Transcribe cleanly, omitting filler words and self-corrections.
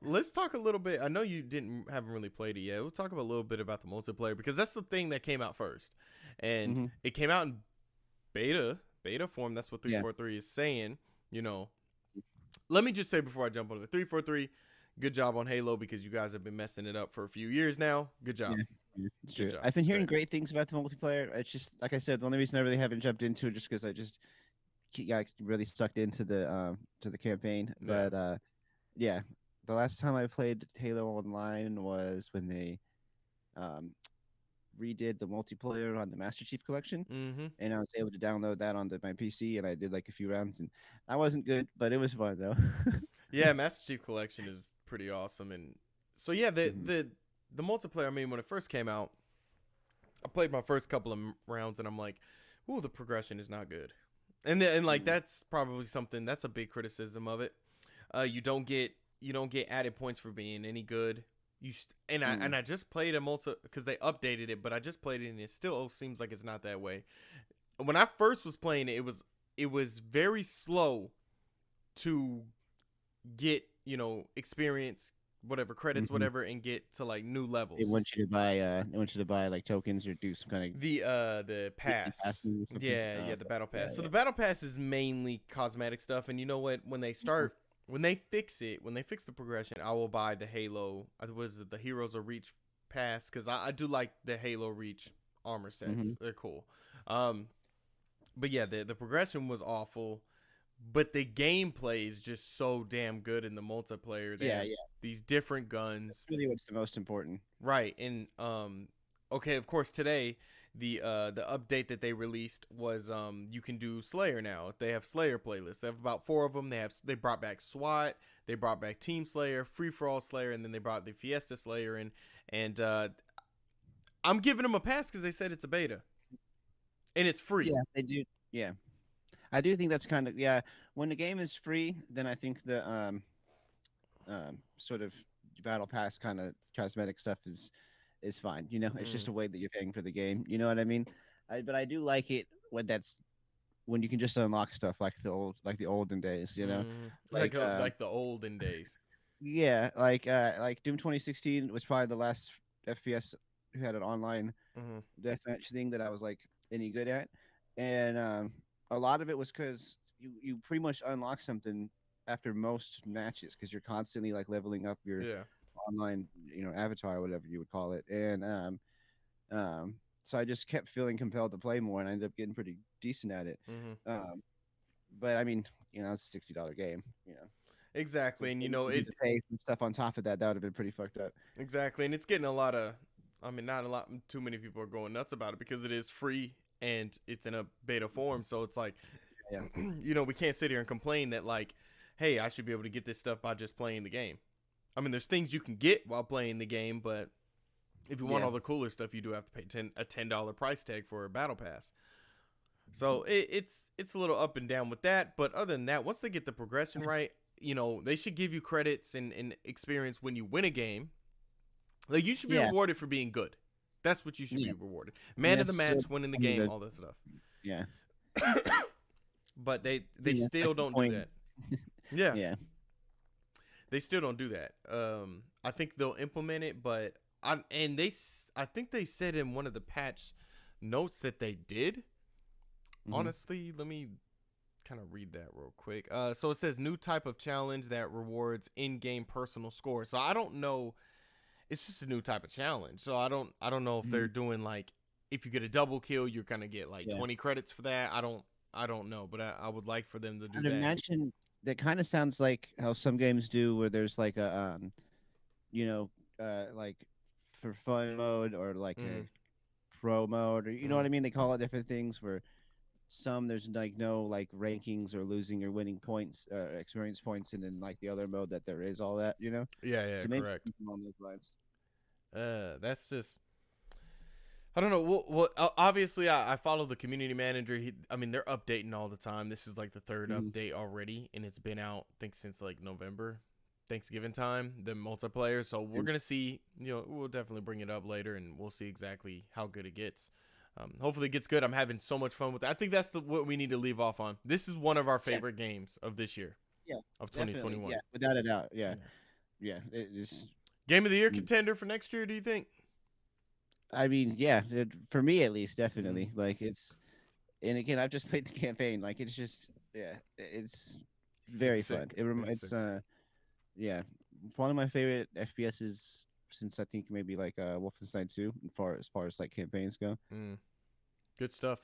Let's talk a little bit. I know you haven't really played it yet. We'll talk about a little bit about the multiplayer because that's the thing that came out first, and Mm-hmm. it came out in beta form. That's what Yeah. 343 is saying. You know, let me just say before I jump on it, 343, good job on Halo because you guys have been messing it up for a few years now. Good job. Yeah. Yeah, it's Good true. job. I've been It's hearing great. great things about the multiplayer. It's just like I said, the only reason I really haven't jumped into it just because I just got really sucked into the campaign. Yeah. But yeah, the last time I played Halo Online was when they um redid the multiplayer on the Master Chief Collection, Mm-hmm. and I was able to download that onto my PC, and I did like a few rounds, and I wasn't good, but it was fun though. Yeah, Master Chief Collection is pretty awesome, and so yeah, the Mhm. the the multiplayer. I mean, when it first came out, I played my first couple of rounds, and I'm like, "Ooh, the progression is not good," and like Mhm. that's probably something that's a big criticism of it. You don't get added points for being any good. And I just played a multi because they updated it, but I just played it and it still seems like it's not that way. When I first was playing it, it was very slow to get experience, whatever credits, Mhm. whatever, and get to like new They levels. want you to buy like tokens or do some kind of The daily pass, passes or something. yeah, the battle Yeah, pass. So yeah. the battle pass is mainly cosmetic stuff, and you know what? When they fix the progression, I will buy the Halo. What is it? The Heroes of Reach pass because I do like the Halo Reach armor Mm-hmm. sets. They're cool. Um, but yeah, the progression was awful, but the gameplay is just so damn good in the multiplayer. They Yeah, have yeah. these different That's guns, really what's the most important. right? And okay, of course today the update that they released was you can do Slayer now. They have Slayer playlists. They have about 4 of them. They brought back SWAT, they brought back Team Slayer, Free for All Slayer, and then they brought the Fiesta Slayer in. And I'm giving them a pass because they said it's a beta and it's free. Yeah, they do. Yeah, I do think that's kind of yeah. When the game is free, then I think the sort of battle pass kind of cosmetic stuff is fine. You know, it's just Mm. a way that you're paying for the game. You know what I mean? But I do like it when you can just unlock stuff like the olden days. You know, Mm. like Like the olden days. yeah, like Doom 2016 was probably the last FPS who had an online Mm-hmm. deathmatch thing that I was like any good at, and a lot of it was because you pretty much unlock something after most matches because you're constantly like leveling up your Yeah. online avatar or whatever you would call it, and um, so I just kept feeling compelled to play more, and I ended up getting pretty decent at it. Mm-hmm. Um, but I mean, it's a $60 game, so Exactly, and for me to pay some stuff on top of that, that would have been pretty fucked up. exactly, and it's getting a lot of. I mean, not a lot. Too many people are going nuts about it because it is free and it's in a beta form. So it's like, Yeah, we can't sit here and complain that like, hey, I should be able to get this stuff by just playing the game. I mean, there's things you can get while playing the game, but if you want yeah, all the cooler stuff, you do have to pay a $10 price tag for a battle pass. So it's a little up and down with that, but other than that, once they get the progression right, they should give you credits and experience when you win a game. Like you should be yeah, rewarded for being good. That's what you should yeah. be rewarded. I mean, Man of the that's still match, winning the kind of game, the all that stuff. yeah. But they Yeah, still that's the don't do point. that. Yeah, Yeah. they still don't do that. I think they'll implement it, but I think they said in one of the patch notes that they did. Hmm. Honestly, let me kind of read that real quick. So it says new type of challenge that rewards in-game personal score. So I don't know. It's just a new type of challenge. So I don't know if Hmm. they're doing like if you get a double kill, you're gonna get like Yeah. 20 credits for that. I don't know, but I would like for them to do I'd that. imagine that kind of sounds like how some games do, where there's like a you know, like for fun mode or like a Mm-hmm. pro mode, or you know Mm-hmm. what I mean. They call it different things. Where some there's like no like rankings or losing or winning points, experience points, and then like the other mode that there is all that. Yeah, yeah, So maybe correct. something along those lines. That's just I don't know. Obviously, I follow the community manager. I mean, they're updating all the time. This is like the third Hmm. update already, and it's been out, I think, since like November, Thanksgiving time, the multiplayer. So we're gonna see. We'll definitely bring it up later, and we'll see exactly how good it gets. Hopefully it gets good. I'm having so much fun with it. I think that's what we need to leave off on. This is one of our favorite games of this year. Yeah, of 2021. Yeah, without a doubt. Yeah. It is Game of the year contender for next year. Do you think? I mean, yeah, for me at least, definitely. Like it's, and again, I've just played the campaign. Like it's just, it's very fun. It's yeah, one of my favorite FPSs since I think maybe like Wolfenstein 2, as far as like campaigns go. Good stuff.